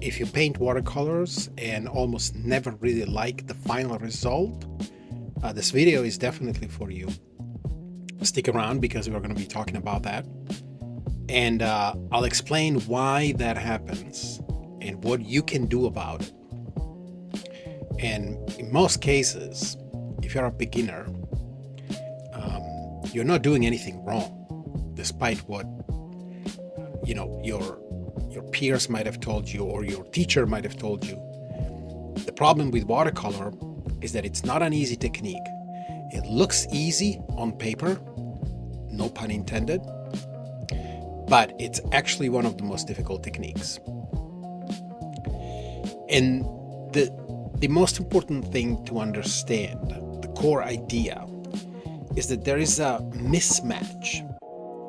if you paint watercolors and almost never really like the final result, this video is definitely for you. Stick around because we're going to be talking about that. And I'll explain why that happens and what you can do about it. And in most cases, if you're a beginner, you're not doing anything wrong, despite what your peers might have told you or your teacher might have told you. The problem with watercolor is that it's not an easy technique. It looks easy on paper, no pun intended, but it's actually one of the most difficult techniques. And the most important thing to understand, the core idea, is that there is a mismatch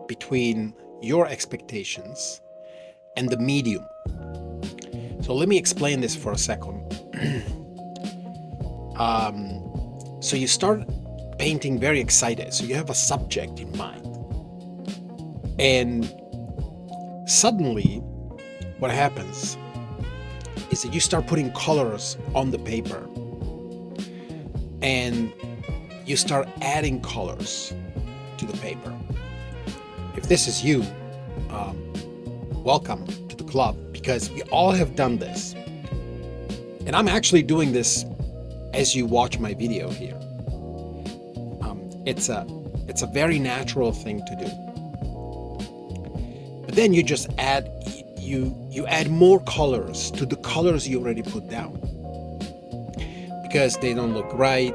between your expectations and the medium. So let me explain this for a second. So you start painting very excited. So you have a subject in mind. And suddenly what happens is that you start putting colors on the paper and you start adding colors to the paper. If this is you, welcome to the club, because we all have done this. And I'm actually doing this as you watch my video here. It's a very natural thing to do. But then you just add you add more colors to the colors you already put down, because they don't look right.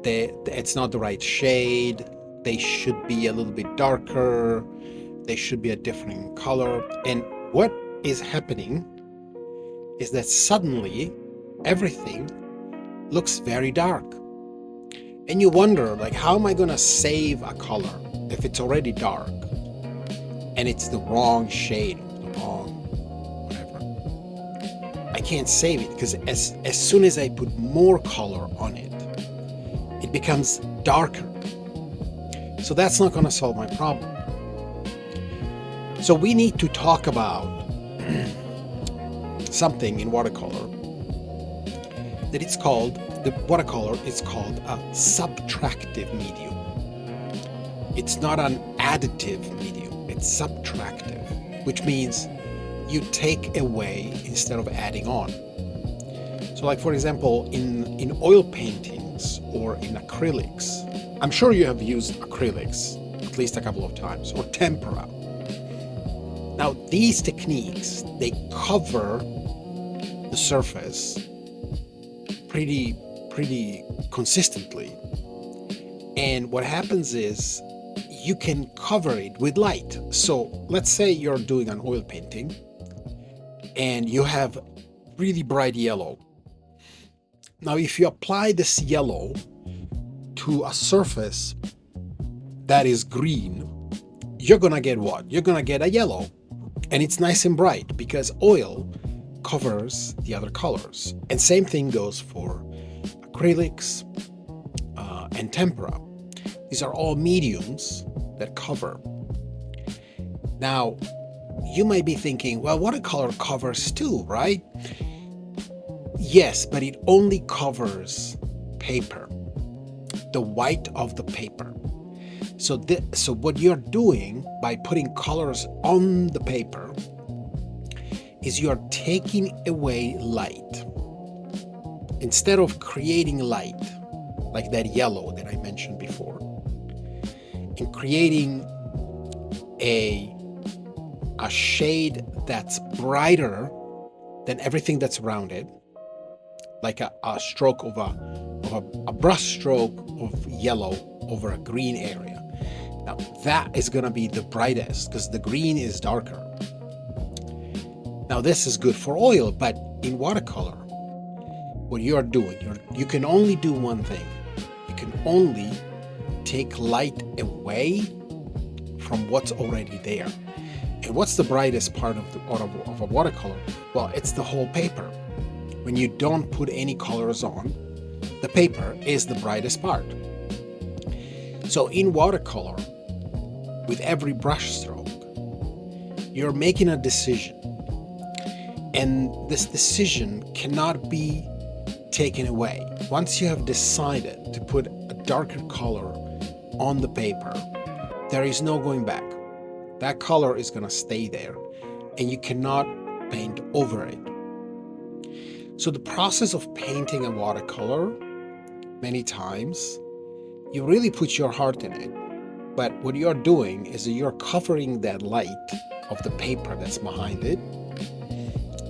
It's not the right shade. They should be a little bit darker. They should be a different color. And what is happening is that suddenly everything looks very dark. And you wonder, like, how am I going to save a color if it's already dark and it's the wrong shade, the wrong whatever? I can't save it because as soon as I put more color on it, it becomes darker. So that's not going to solve my problem. So we need to talk about something in watercolor that watercolor is called a subtractive medium. It's not an additive medium, it's subtractive, which means you take away instead of adding on. So like, for example, in oil paintings or in acrylics, I'm sure you have used acrylics at least a couple of times, or tempera. Now, these techniques, they cover the surface pretty consistently. And what happens is you can cover it with light. So let's say you're doing an oil painting and you have really bright yellow. Now, if you apply this yellow to a surface that is green, you're gonna get what? You're gonna get a yellow. And it's nice and bright because oil covers the other colors. And same thing goes for acrylics and tempera. These are all mediums that cover. Now, you might be thinking, well, watercolor covers too, right? Yes, but it only covers paper, the white of the paper. So what you're doing by putting colors on the paper is you're taking away light. Instead of creating light, like that yellow that I mentioned before, and creating a shade that's brighter than everything that's around it, like a stroke of a brush stroke of yellow over a green area. Now that is going to be the brightest because the green is darker. Now this is good for oil, but in watercolor, what you are doing, you can only do one thing. You can only take light away from what's already there. And what's the brightest part of a watercolor? Well, it's the whole paper. When you don't put any colors on, the paper is the brightest part. So in watercolor, with every brush stroke, you're making a decision. And this decision cannot be taken away. Once you have decided to put a darker color on the paper, there is no going back. That color is going to stay there and you cannot paint over it. So the process of painting a watercolor, many times, you really put your heart in it. But what you're doing is that you're covering that light of the paper that's behind it,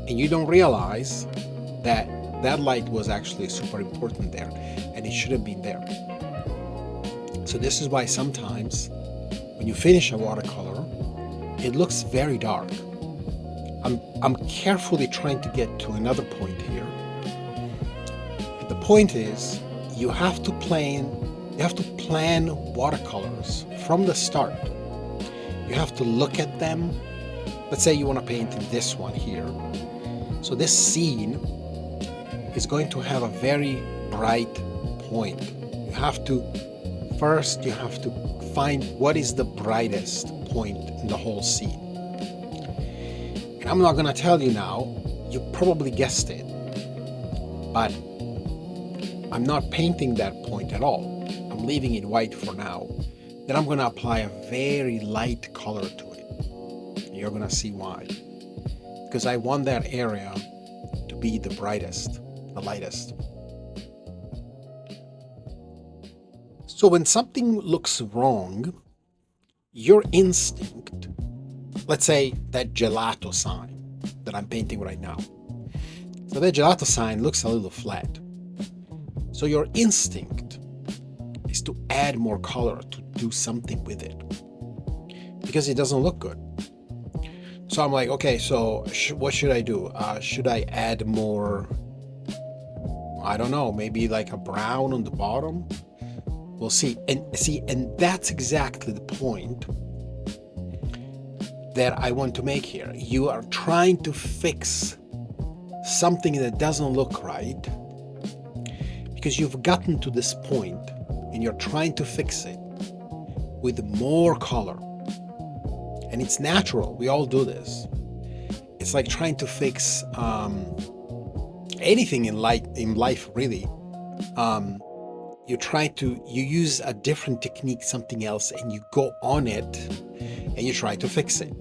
and you don't realize that that light was actually super important there and it should have been there. So this is why sometimes when you finish a watercolor, it looks very dark. I'm carefully trying to get to another point here. And the point is you have to plan watercolors from the start. You have to look at them. Let's say you want to paint this one here. So this scene is going to have a very bright point. You have to find what is the brightest point in the whole scene. And I'm not going to tell you now, you probably guessed it, but I'm not painting that point at all. I'm leaving it white for now. Then I'm going to apply a very light color to it. And you're going to see why. Because I want that area to be the brightest, the lightest. So when something looks wrong, your instinct, let's say that gelato sign that I'm painting right now. So that gelato sign looks a little flat. So your instinct is to add more color, to do something with it, because it doesn't look good. So I'm like, okay, so what should I do? Should I add more, I don't know, maybe like a brown on the bottom? We'll see. And that's exactly the point that I want to make here. You are trying to fix something that doesn't look right because you've gotten to this point and you're trying to fix it with more color. And it's natural. We all do this. It's like trying to fix anything in life, really. You use a different technique, something else, and you go on it and you try to fix it.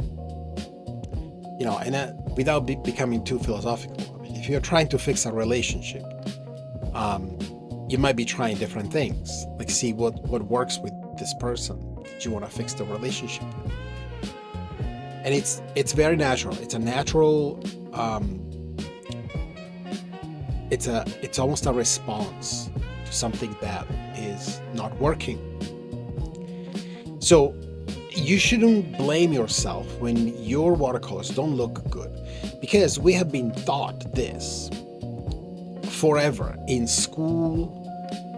You know, and without becoming too philosophical, I mean, if you're trying to fix a relationship, you might be trying different things, like see what works with this person that you want to fix the relationship with. And it's very natural. It's a natural. It's almost a response to something that is not working. So you shouldn't blame yourself when your watercolors don't look good, because we have been taught this forever in school.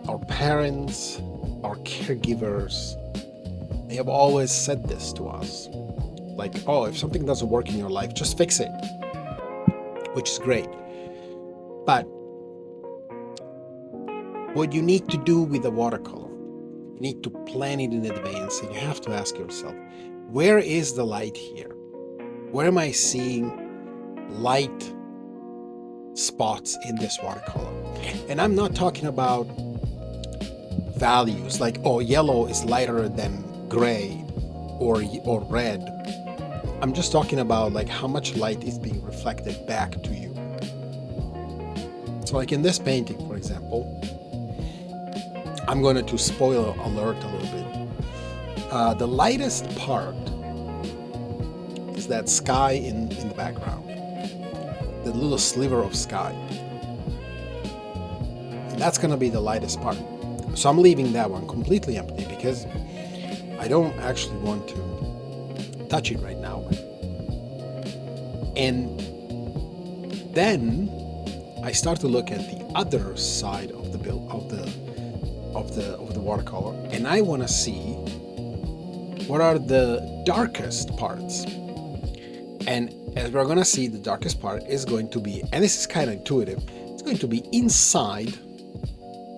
Our parents, our caregivers, they have always said this to us. Like, oh, if something doesn't work in your life, just fix it, which is great. But what you need to do with the watercolor, you need to plan it in advance, and you have to ask yourself, where is the light here? Where am I seeing light spots in this watercolor? And I'm not talking about values like, oh, yellow is lighter than gray or red. I'm just talking about like how much light is being reflected back to you. So like in this painting, for example, I'm going to spoiler alert a little bit. The lightest part is that sky in the background, the little sliver of sky. And that's going to be the lightest part. So I'm leaving that one completely empty because I don't actually want to touch it right now. And then I start to look at the other side of the watercolor, and I want to see what are the darkest parts. And as we're going to see, the darkest part is going to be, and this is kind of intuitive, it's going to be inside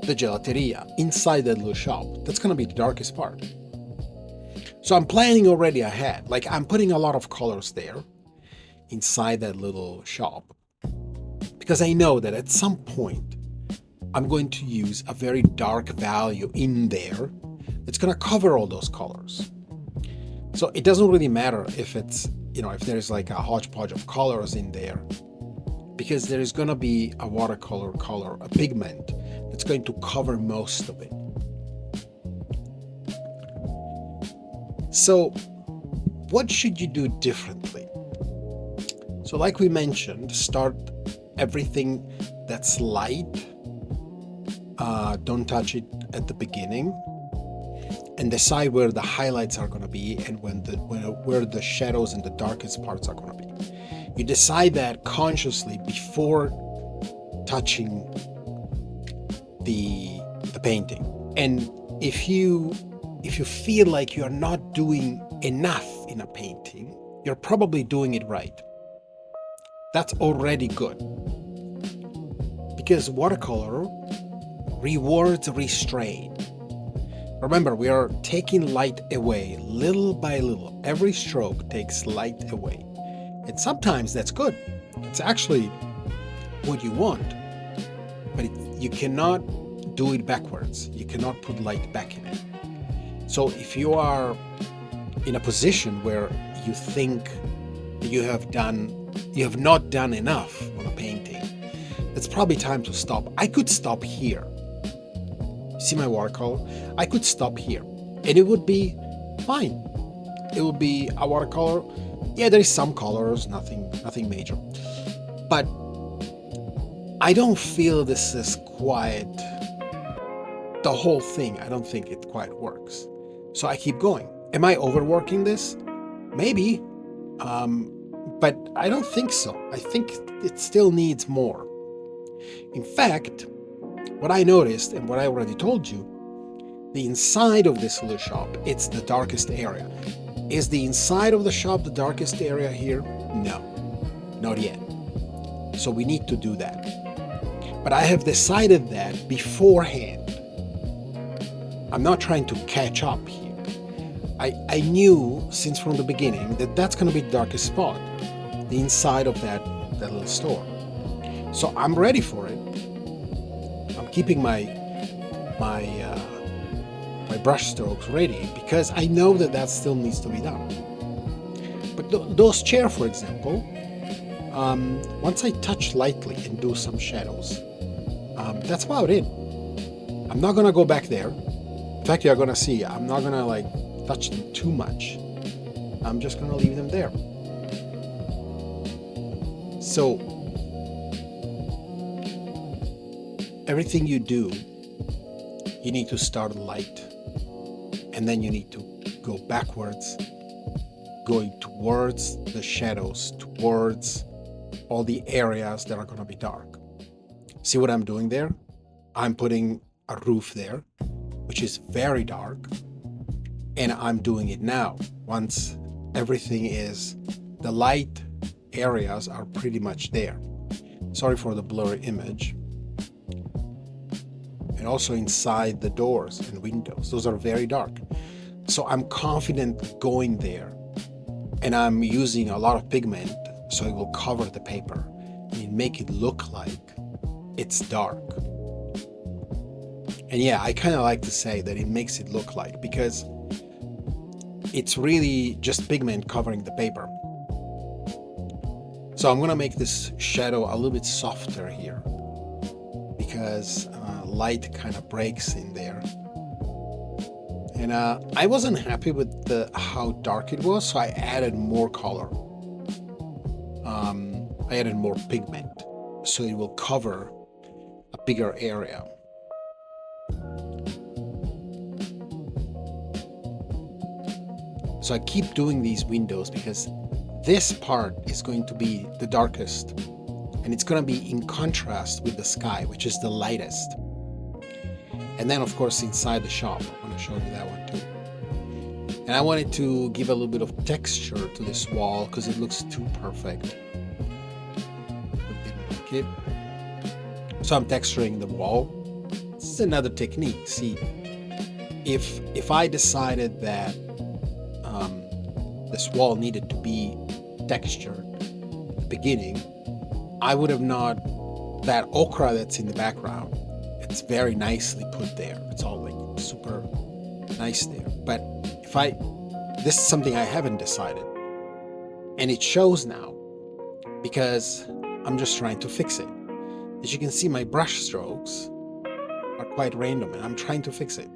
the gelateria, inside that little shop. That's going to be the darkest part. So I'm planning already ahead. Like I'm putting a lot of colors there inside that little shop. because I know that at some point I'm going to use a very dark value in there that's going to cover all those colors. So it doesn't really matter if it's, if there's like a hodgepodge of colors in there, because there is going to be a watercolor color, a pigment that's going to cover most of it. So what should you do differently? So like we mentioned, start everything that's light. Don't touch it at the beginning, and decide where the highlights are going to be and where the shadows and the darkest parts are going to be. You decide that consciously before touching the painting. And if you feel like you're not doing enough in a painting, you're probably doing it right. That's already good, because watercolor rewards restraint. Remember, we are taking light away little by little. Every stroke takes light away. And sometimes that's good. It's actually what you want. But you cannot do it backwards. You cannot put light back in it. So if you are in a position where you think you have not done enough on a painting, it's probably time to stop. I could stop here. See my watercolor? I could stop here and it would be fine. It would be a watercolor. Yeah, there is some colors, nothing major. But I don't feel this is quite the whole thing. I don't think it quite works. So I keep going. Am I overworking this? Maybe. But I don't think so. I think it still needs more. In fact, what I noticed and what I already told you, the inside of this little shop, it's the darkest area. Is the inside of the shop the darkest area here? No, not yet. So we need to do that. But I have decided that beforehand. I'm not trying to catch up here. I knew since from the beginning that that's going to be the darkest spot, the inside of that little store. So I'm ready for it. I'm keeping my brush strokes ready because I know that still needs to be done. But those chairs, for example, once I touch lightly and do some shadows, that's about it. I'm not gonna go back there. In fact, you're gonna see I'm not gonna like touch them too much. I'm just gonna leave them there. So everything you do, you need to start light, and then you need to go backwards, going towards the shadows, towards all the areas that are going to be dark. See what I'm doing there? I'm putting a roof there, which is very dark, and I'm doing it now. Once everything is, the light areas are pretty much there. Sorry for the blurry image. And also inside the doors and windows, those are very dark. So I'm confident going there, and I'm using a lot of pigment so it will cover the paper and make it look like it's dark. And yeah, I kind of like to say that it makes it look like, because it's really just pigment covering the paper. So I'm gonna make this shadow a little bit softer here, because light kind of breaks in there. And I wasn't happy with how dark it was, so I added more color. I added more pigment, so it will cover a bigger area. So I keep doing these windows because this part is going to be the darkest, and it's going to be in contrast with the sky, which is the lightest. And then, of course, inside the shop, I want to show you that one too. And I wanted to give a little bit of texture to this wall because it looks too perfect. Didn't like it. So I'm texturing the wall. This is another technique. See, if I decided that this wall needed to be textured at the beginning, I would have not that ochre that's in the background, it's very nicely put there. It's all like super nice there. But this is something I haven't decided, and it shows now because I'm just trying to fix it. As you can see, my brush strokes are quite random, and I'm trying to fix it.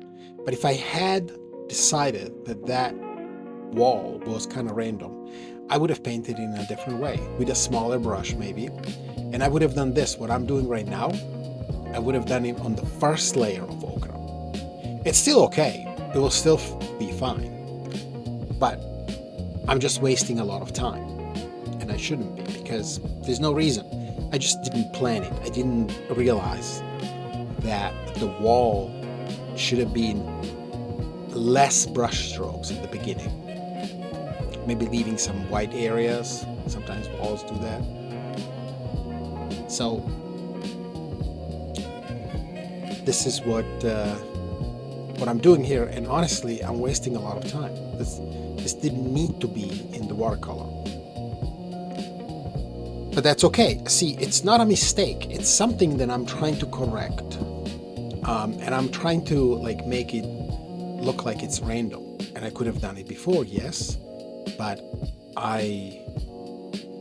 But if I had decided that wall was kind of random, I would have painted in a different way with a smaller brush maybe, and I would have done this. What I'm doing right now, I would have done it on the first layer of ochre. It's still okay. It will still be fine, but I'm just wasting a lot of time, and I shouldn't be, because there's no reason. I just didn't plan it. I didn't realize that the wall should have been less brush strokes at the beginning. Maybe leaving some white areas. Sometimes walls do that. So this is what I'm doing here, and honestly, I'm wasting a lot of time. This didn't need to be in the watercolor. But that's okay. See, it's not a mistake. It's something that I'm trying to correct. And I'm trying to like make it look like it's random. And I could have done it before, yes, but I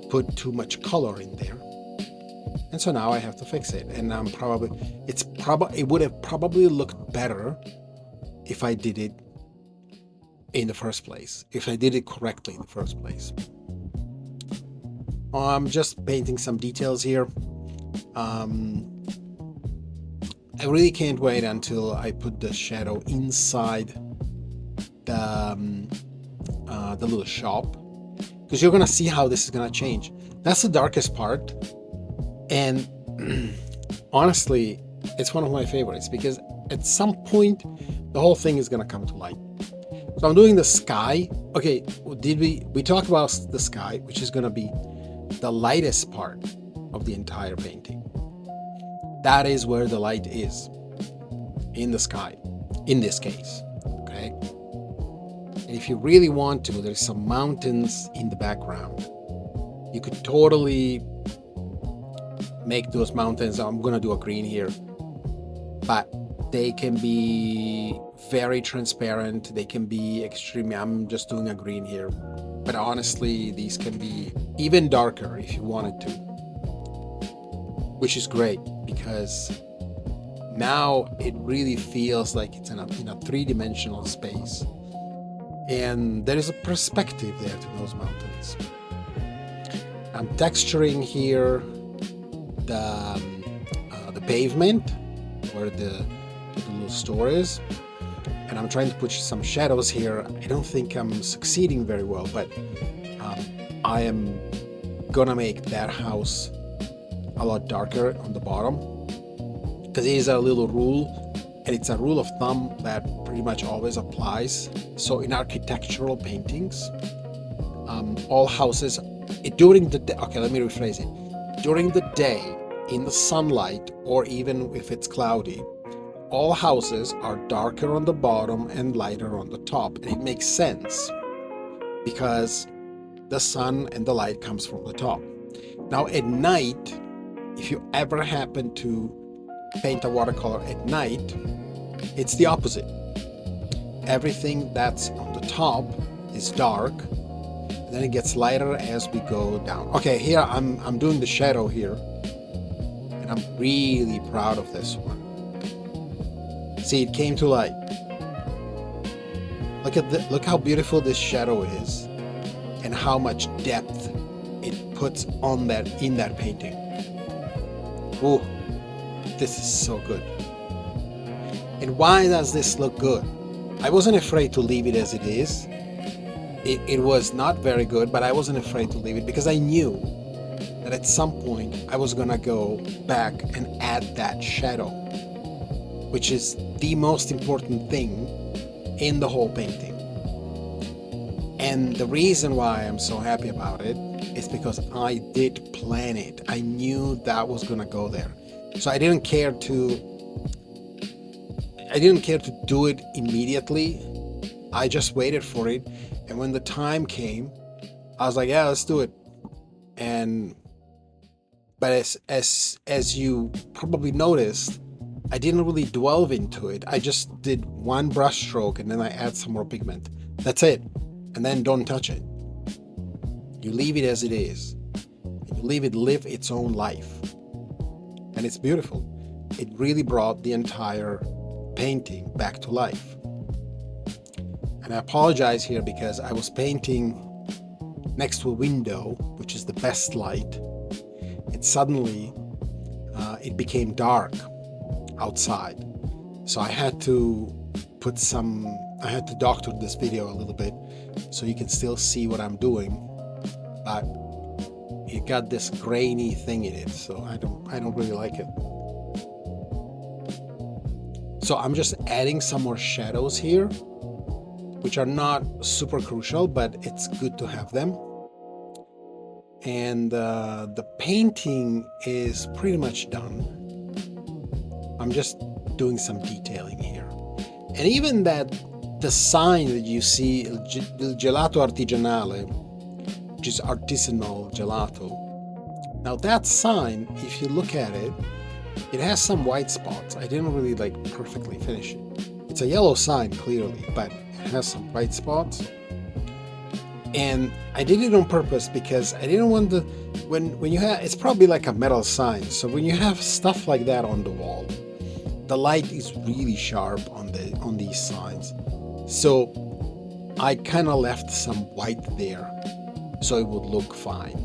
put too much color in there. And so now I have to fix it. And it would have probably looked better if I did it in the first place, if I did it correctly in the first place. I'm just painting some details here. I really can't wait until I put the shadow inside the little shop, because you're gonna see how this is gonna change. That's the darkest part, and honestly, it's one of my favorites, because at some point the whole thing is gonna come to light. So I'm doing the sky. Okay, we talked about the sky, which is gonna be the lightest part of the entire painting. That is where the light is, in the sky, in this case, okay? And if you really want to, there's some mountains in the background. You could totally make those mountains, I'm gonna do a green here, but they can be very transparent, they can be extreme. I'm just doing a green here. But honestly, these can be even darker if you wanted to, which is great, because now it really feels like it's in a three-dimensional space, and there is a perspective there to those mountains. I'm texturing here the pavement where the little store is, and I'm trying to put some shadows here. I don't think I'm succeeding very well, but I am gonna make that house a lot darker on the bottom, because it is a little rule, and it's a rule of thumb that pretty much always applies. So in architectural paintings, all houses, during the day, okay, let me rephrase it. During the day, in the sunlight, or even if it's cloudy, all houses are darker on the bottom and lighter on the top. And it makes sense, because the sun and the light comes from the top. Now at night, if you ever happen to paint a watercolor at night, it's the opposite. Everything that's on the top is dark, and then it gets lighter as we go down. Okay, here I'm doing the shadow here, and I'm really proud of this one. See, it came to light. Look how beautiful this shadow is, and how much depth it puts in that painting. Ooh, this is so good. And why does this look good? I wasn't afraid to leave it as it is. It was not very good, but I wasn't afraid to leave it, because I knew that at some point I was gonna go back and add that shadow, which is the most important thing in the whole painting. And the reason why I'm so happy about it is because I did plan it. I knew that was gonna go there. So I didn't care to do it immediately. I just waited for it, and when the time came, I was like, yeah, let's do it. And But as you probably noticed, I didn't really delve into it. I just did one brush stroke and then I add some more pigment. That's it. And then don't touch it. You leave it as it is. You leave it live its own life. And it's beautiful. It really brought the entire painting back to life. And I apologize here because I was painting next to a window, which is the best light, and suddenly it became dark outside. So I had to doctor this video a little bit so you can still see what I'm doing, but it got this grainy thing in it, so I don't really like it. So I'm just adding some more shadows here, which are not super crucial, but it's good to have them. And the painting is pretty much done. I'm just doing some detailing here. And even the sign that you see, il gelato artigianale, which is artisanal gelato. Now that sign, if you look at it, it has some white spots. I didn't really perfectly finish it. It's a yellow sign clearly, but it has some white spots. And I did it on purpose because I didn't want when you have, it's probably like a metal sign. So when you have stuff like that on the wall, the light is really sharp on these signs. So I kind of left some white there so it would look fine.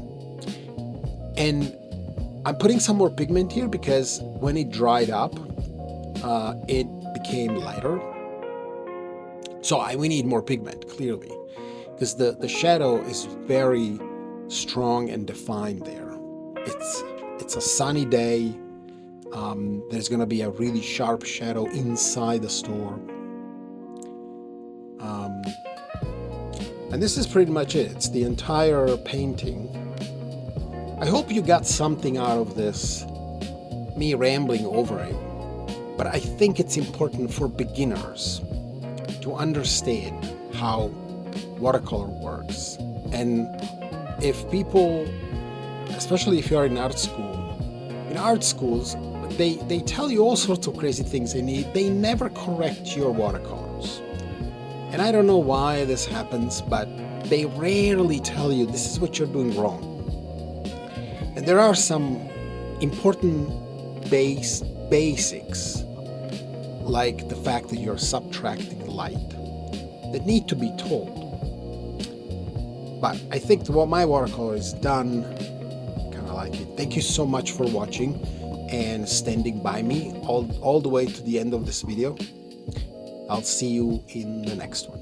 And I'm putting some more pigment here because when it dried up, it became lighter. So we need more pigment, clearly, because the shadow is very strong and defined there. It's a sunny day. There's going to be a really sharp shadow inside the store. And this is pretty much it. It's the entire painting. I hope you got something out of this, me rambling over it. But I think it's important for beginners to understand how watercolor works. And if people, especially if you're in art schools, they tell you all sorts of crazy things. They never correct your watercolors. And I don't know why this happens, but they rarely tell you this is what you're doing wrong. And there are some important basics, like the fact that you're subtracting light, that need to be told. But I think what my watercolor is done, kind of like it. Thank you so much for watching and standing by me all the way to the end of this video. I'll see you in the next one.